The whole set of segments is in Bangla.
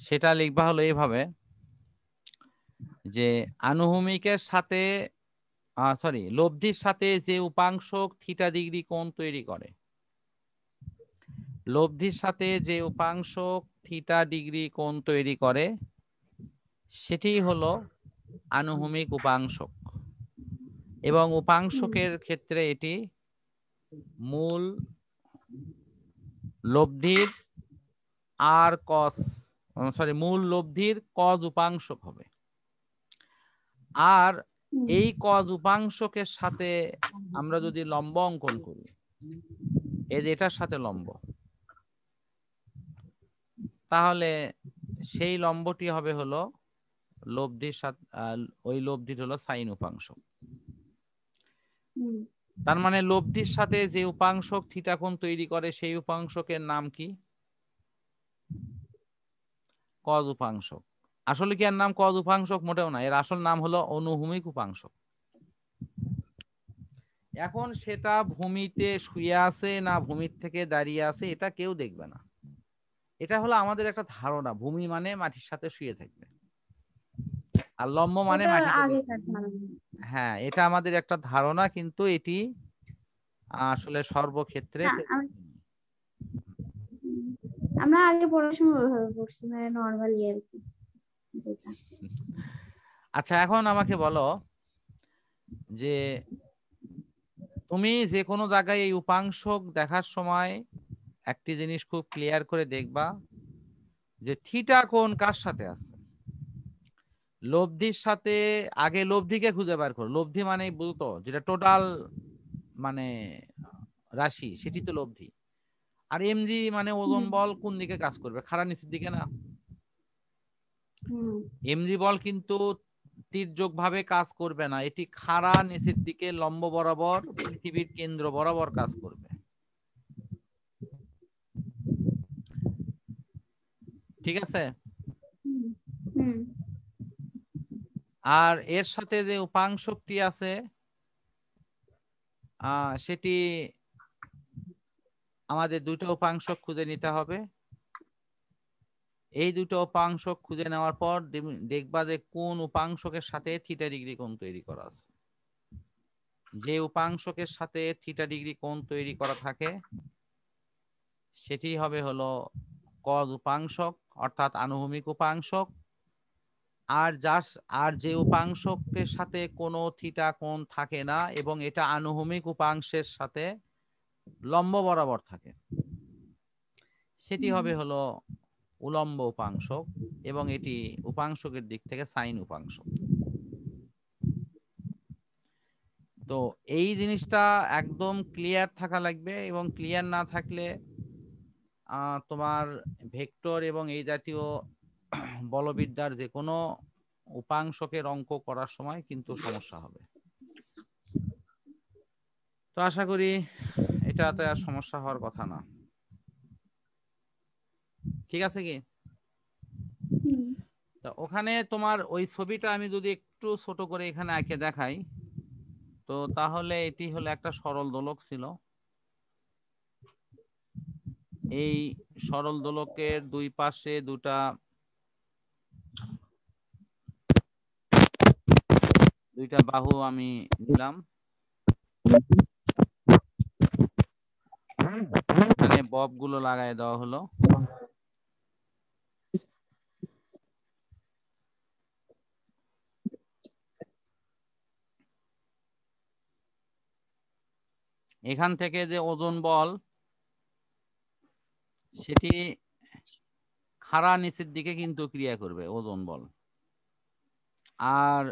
সেটা লিখবা হলো এইভাবে যে আনুভূমিকের সাথে লব্ধির সাথে যে উপাংশক থিটা ডিগ্রি কোণ তৈরি করে, লব্ধির সাথে যে উপাংশক থিটা ডিগ্রি কোণ তৈরি করে সেটি হলো আনুভূমিক উপাংশক, এবং উপাংশকের ক্ষেত্রে এটি মূল লব্ধির আর কস মূল লব্ধির কজ উপাংশক হবে। আর এই কজ উপাংশকের সাথে আমরা যদি লম্ব অঙ্কন করি, এই যে এটার সাথে লম্ব, তাহলে সেই লম্বটি হবে হলো লব্ধির সাথে ওই লব্ধির হলো সাইন উপাংশক। তার মানে লব্ধির সাথে যে উপাংশক থিটা কোণ তৈরি করে সেই উপাংশকের নাম কি? কজ উপাংশক। আসলে কি এর নাম কজ উপাংশক? মোটেও না, এর আসল নাম হলো অনুভূমিক উপাংশক। এখন সেটা ভূমিতে শুয়ে আছে না ভূমির থেকে দাঁড়িয়ে আছে এটা কেউ দেখবে না। এটা হলো আমাদের একটা ধারণা, ভূমি মানে মাটির সাথে শুয়ে থাকবে, আর লম্ব মানে মাটিতে। হ্যাঁ, এটা আমাদের একটা ধারণা, কিন্তু এটি আসলে সর্বক্ষেত্রে আমরা আগে পড়াশোনা ওইভাবে পড়ছি, মানে নরমালি আর কি। আচ্ছা, এখন আমাকে বলো যে তুমি যে কোনো জায়গায় এই উপাংশক দেখার সময় একটি জিনিস খুব ক্লিয়ার করে দেখবা যে থিটা কোণ কার সাথে আছে। লব্ধির সাথে, আগে লব্ধিকে খুঁজে বার করো। লব্ধি মানে বুঝতো যেটা টোটাল মানে রাশি, সেটি তো লব্ধি। আর এমজি মানে ওজন বল কোন দিকে কাজ করবে? খাড়া নিচের দিকে না? এমজি বল কিন্তু তির্যক ভাবে কাজ করবে না, এটি খাড়া নিচের দিকে লম্ব বরাবর পৃথিবীর কেন্দ্র বরাবর কাজ করবে। ঠিক আছে? আর এর সাথে যে উপাংশকটি আছে সেটি আমাদের দুটো উপাংশক খুঁজে নিতে হবে। এই দুটো উপাংশক খুঁজে নেওয়ার পর দেখবা যে কোন উপাংশকের সাথে থিটা ডিগ্রি কোণ তৈরি করা আছে। যে উপাংশকের সাথে থিটা ডিগ্রি কোণ তৈরি করা থাকে সেটি হবে হলো কজ উপাংশক, অর্থাৎ আনুভূমিক উপাংশক। আর যে উপাংশকের সাথে কোনো থিটা কোণ থাকে না এবং এটা আনুভূমিক উপাংশের সাথে লম্ব বরাবর থাকে, সেটি হবে হলো উলম্ব উপাংশক, এবং এটি উপাংশকের দিক থেকে সাইন উপাংশক। তো এই জিনিসটা একদম ক্লিয়ার থাকা লাগবে, এবং ক্লিয়ার না থাকলে তোমার ভেক্টর এবং এই জাতীয় বলবিদ্যার যে কোনো উপাংশকের অঙ্ক করার সময় কিন্তু সমস্যা হবে। তো আশা করি এটাতে আর সমস্যা হওয়ার কথা না। ঠিক আছে কি? তা ওখানে তোমার ওই ছবিটা আমি যদি একটু ছোট করে এখানে এঁকে দেখাই, তো তাহলে এটি হলো একটা সরল দোলক ছিল। এই সরল দোলকের দুই পাশে দুটা বাহু আমি নিলাম, এখানে বব গুলো লাগাই দেওয়া হলো। এখান থেকে যে ওজন বল সেটি খাড়া নিচের দিকে কিন্তু ক্রিয়া করবে ওজন বল, আর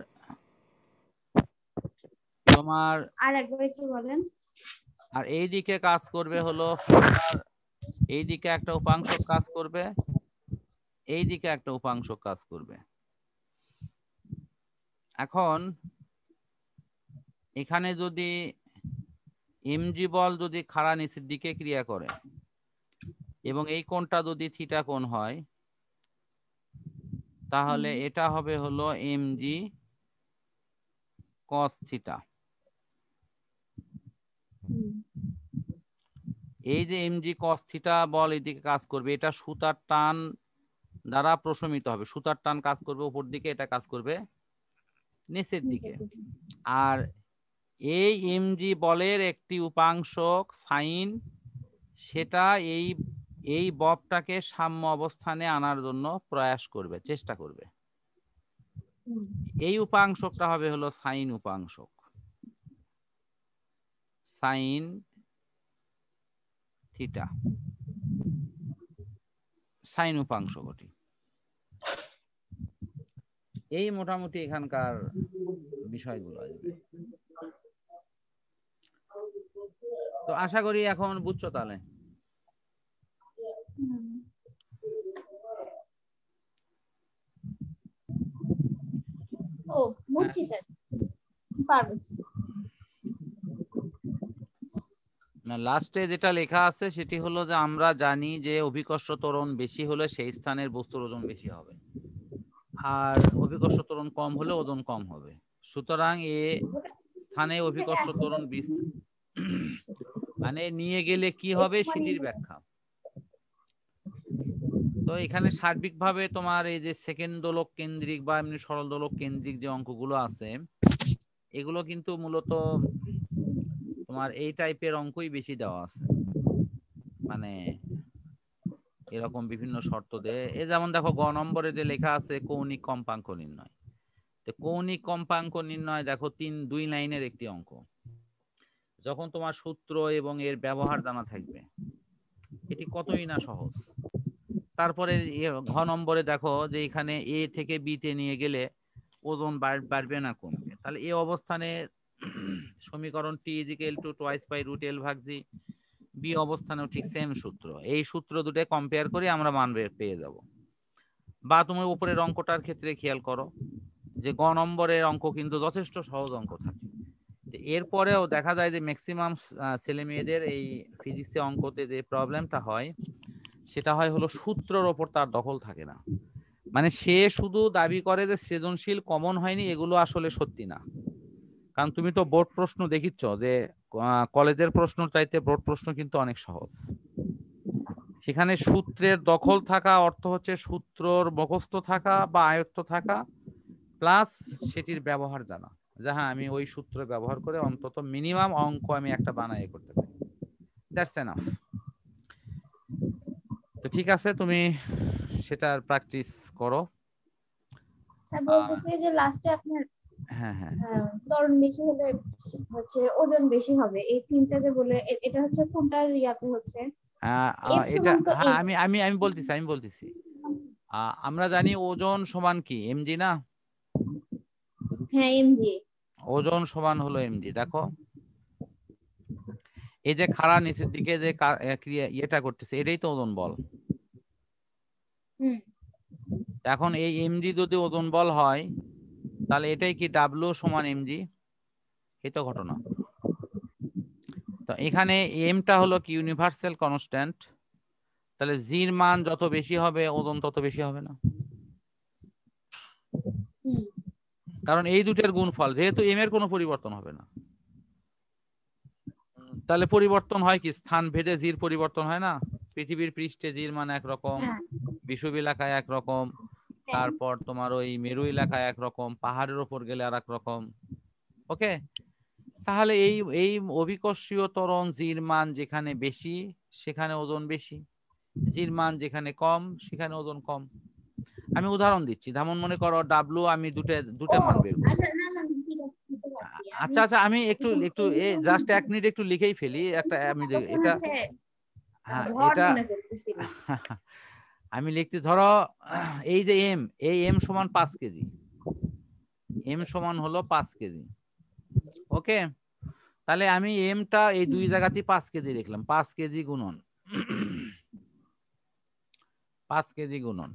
তোমার আর এই দিকে কাজ করবে হলো এই দিকে একটা উপাংশক কাজ করবে, এই দিকে একটা উপাংশক কাজ করবে। এখন এখানে যদি এমজি বল যদি খাড়া নিচের দিকে ক্রিয়া করে এবং এই কোণটা যদি থিটা কোণ হয়, তাহলে এটা হবে হলো এমজি কস থিটা। এই যে এমজি কস থিটা বল এদিকে কাজ করবে, এটা সুতার টান দ্বারা প্রশমিত হবে। সুতার টান কাজ করবে উপর দিকে, এটা কাজ করবে নিচের দিকে। আর এই এমজি বলের একটি উপাংশ সাইন, সেটা এই ববটাকে সাম্য অবস্থানে আনার জন্য প্রয়াস করবে, চেষ্টা করবে। এই উপাংশটা হবে হলো সাইন উপাংশ, সাইন থিটা, সাইন উপাংশ গটি। এই মোটামুটি এখানকার বিষয়গুলো আসবে। তো আশা করি এখন বুঝছো তাহলে। ও বুঝছি স্যার, পারবো। না, লাস্টে যেটা লেখা আছে সেটি হলো যে আমরা জানি যে অভিকর্ষ ত্বরণ বেশি হলে সেই স্থানের বস্তুর ওজন বেশি হবে, আর অভিকর্ষ ত্বরণ কম হলে ওজন কম হবে। সুতরাং এ স্থানে অভিকর্ষ ত্বরণ মানে নিয়ে গেলে কি হবে সেটির ব্যাখ্যা। তো এখানে সার্বিকভাবে তোমার এই যে সেকেন্ড দোলক কেন্দ্রিক বা এমনি সরল দোলক কেন্দ্রিক যে অঙ্কগুলো আছে, এগুলো কিন্তু মূলত তোমার এই টাইপের অঙ্কই বেশি দেওয়া আছে, মানে এরকম বিভিন্ন শর্ত দিয়ে। এ যেমন দেখো গ নম্বরে যে লেখা আছে কৌণিক কম্পাঙ্ক নির্ণয়। তো কৌণিক কম্পাঙ্ক নির্ণয় দেখো 2 লাইনের একটি অঙ্ক। যখন তোমার সূত্র এবং এর ব্যবহার জানা থাকবে, এটি কতই না সহজ। তারপরে ঘ নম্বরে দেখো যে এখানে এ থেকে বি তে নিয়ে গেলে ওজন বাড়বে না কমবে, তাহলে এই অবস্থানে সমীকরণ টি is equal to twice by root L ভাগ জি, বি অবস্থানেও ঠিক সেম সূত্র। এই সূত্র দুটো কম্পেয়ার করে আমরা মান পেয়ে যাব। বা তুমি উপরের অঙ্কটার ক্ষেত্রে খেয়াল করো যে গ নম্বরের অঙ্ক কিন্তু যথেষ্ট সহজ অঙ্ক থাকে। এরপরেও দেখা যায় যে ম্যাক্সিমাম ছেলে মেয়েদের এই ফিজিক্সে অঙ্কতে যে প্রবলেমটা হয় সেটা হয় হলো সূত্রের ওপর তার দখল থাকে না। মানে সে শুধু দাবি করে যে সৃজনশীল কমন হয়নি, এগুলো আসলে সত্যি না। কারণ তুমি তো বোর্ড প্রশ্ন দেখিচ্ছ যে কলেজের প্রশ্ন চাইতে বোর্ড প্রশ্ন কিন্তু অনেক সহজ। সেখানে সূত্রের দখল থাকা অর্থ হচ্ছে সূত্রর মুখস্থ থাকা বা আয়ত্ত থাকা, প্লাস সেটির ব্যবহার জানা, যে হ্যাঁ আমি ওই সূত্র ব্যবহার করে অন্তত মিনিমাম অঙ্ক আমি একটা বানাই করতে পারি। That's enough. তো ঠিক আছে, তুমি সেটার প্র্যাকটিস করো। স্যার বলতেছে যে লাস্টে আপনার হ্যাঁ হ্যাঁ ত্বরণ বেশি হলে হচ্ছে ওজন বেশি হবে, এই তিনটা যে বলে এটা হচ্ছে কোনটার ইয়াতে হচ্ছে এফ এটা সমান তো হ্যাঁ এই। আমি বলতেছি আমরা জানি ওজন সমান কি এমজি না? হ্যাঁ এমজি। ওজন সমান হলো এমজি। দেখো এই যে খাড়া নিচের দিকে যে ইয়েটা করতেছে এটাই তো ওজন বল। এখন এই এমজি যদি ওজন বল হয় তাহলে এটাই কি ডাব্লিউ সমান এমজি, এই তো ঘটনা। তো এখানে এমটা হলো কি ইউনিভার্সাল কনস্ট্যান্ট, তাহলে জির মান যত বেশি হবে ওজন তত বেশি হবে না? কারণ এই দুটের গুণফল, যেহেতু এম এর কোনো পরিবর্তন হবে না, তাহলে পরিবর্তন হয় কি স্থান ভেদে জির পরিবর্তন হয় না? পৃথিবীর পৃষ্ঠে জির মান একরকম, বিষুব এলাকায় একরকম, তারপর তোমার ওই মেরু এলাকায় একরকম, পাহাড়ের ওপর গেলে আর এক রকম। ওকে, তাহলে এই অভিকর্ষীয় ত্বরণ জির মান যেখানে বেশি সেখানে ওজন বেশি, জির মান যেখানে কম সেখানে ওজন কম। আমি উদাহরণ দিচ্ছি, যেমন মনে করো ডাব্লু, আমি দুটো মান বের করব। আচ্ছা আচ্ছা, আমি একটু একটু জাস্ট 1 মিনিট একটু লিখেই ফেলি একটা, আমি এটা হ্যাঁ এটা আমি লিখতে, ধরো এই যে এম, এই এম সমান 5 কেজি, এম সমান হলো 5 কেজি। ওকে, তাহলে আমি এমটা এই দুই জায়গাতেই 5 কেজি লিখলাম, 5 কেজি গুণন 5 কেজি গুণন,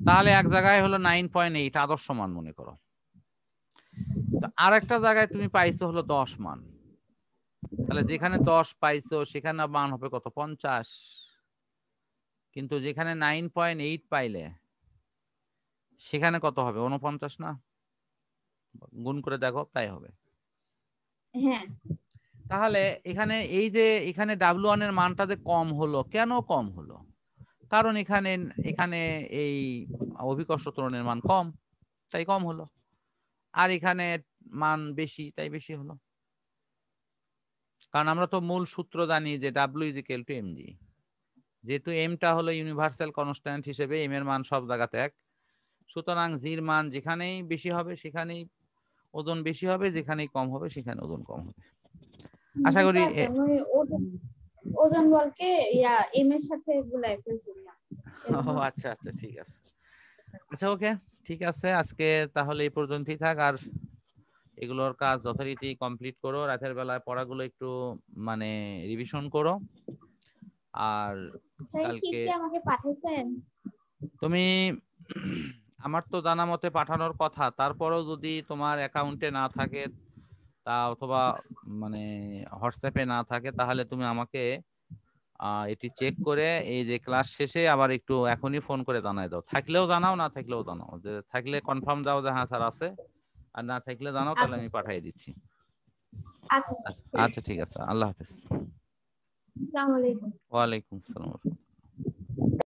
তাহলে এক জায়গায় হলো 9.8 আদর্শ মান মনে করো। তো আর একটা জায়গায় তুমি পাইছো হলো 10 মান, তাহলে যেখানে 10 পাইছো সেখানে মান হবে কত? 50। কিন্তু যেখানে 9.8 পাইলে সেখানে কত হবে? 49 না? গুণ করে দেখো, তাই হবে। হ্যাঁ তাহলে এখানে এই যে এখানে W1 এর মানটা যে কম হলো, কেন কম হলো? কারণ এখানে এখানে এই অভিকর্ষ ত্বরণের মান কম, তাই কম হলো, আর এখানে মান বেশি, তাই বেশি হলো। কারণ আমরা তো মূল সূত্র জানি যে W = mg, যেহেতু এমটা হলো ইউনিভার্সাল কনস্ট্যান্ট হিসেবে এম এর মান সব জায়গাতে এক, সুতরাং জির মান যেখানেই বেশি হবে সেখানেই ওজন বেশি হবে, যেখানেই কম হবে সেখানে ওজন কম হবে। আশা করি ওজন বলকে এম এর সাথে গুলাই ফেলছিলাম। আচ্ছা আচ্ছা, ঠিক আছে। আচ্ছা ওকে, ঠিক আছে, আজকে তাহলে এই পর্যন্তই থাক। আর এগুলোর কাজ যথারীতি কমপ্লিট করো, রাতের বেলায় পড়াগুলো একটু মানে রিভিশন করো। আর কালকে আমাকে পাঠাইছেন তুমি আমার তো জানা মতে পাঠানোর কথা, তারপরেও যদি তোমার অ্যাকাউন্টে না থাকে তা অথবা মানে হোয়াটসঅ্যাপে না থাকে, তাহলে তুমি আমাকে এটি চেক করে এই যে ক্লাস শেষে আবার একটু এখনই ফোন করে জানাই দাও, থাকলেও জানাও না থাকলেও জানাও, যে থাকলে কনফার্ম দাও যে হ্যাঁ স্যার আছে, আর না থাকলে জানাও, তাহলে আমি পাঠিয়ে দিচ্ছি। আচ্ছা আচ্ছা ঠিক আছে, আল্লাহ হাফেজ। আসসালামু আলাইকুম। ওয়ালাইকুম আসসালাম।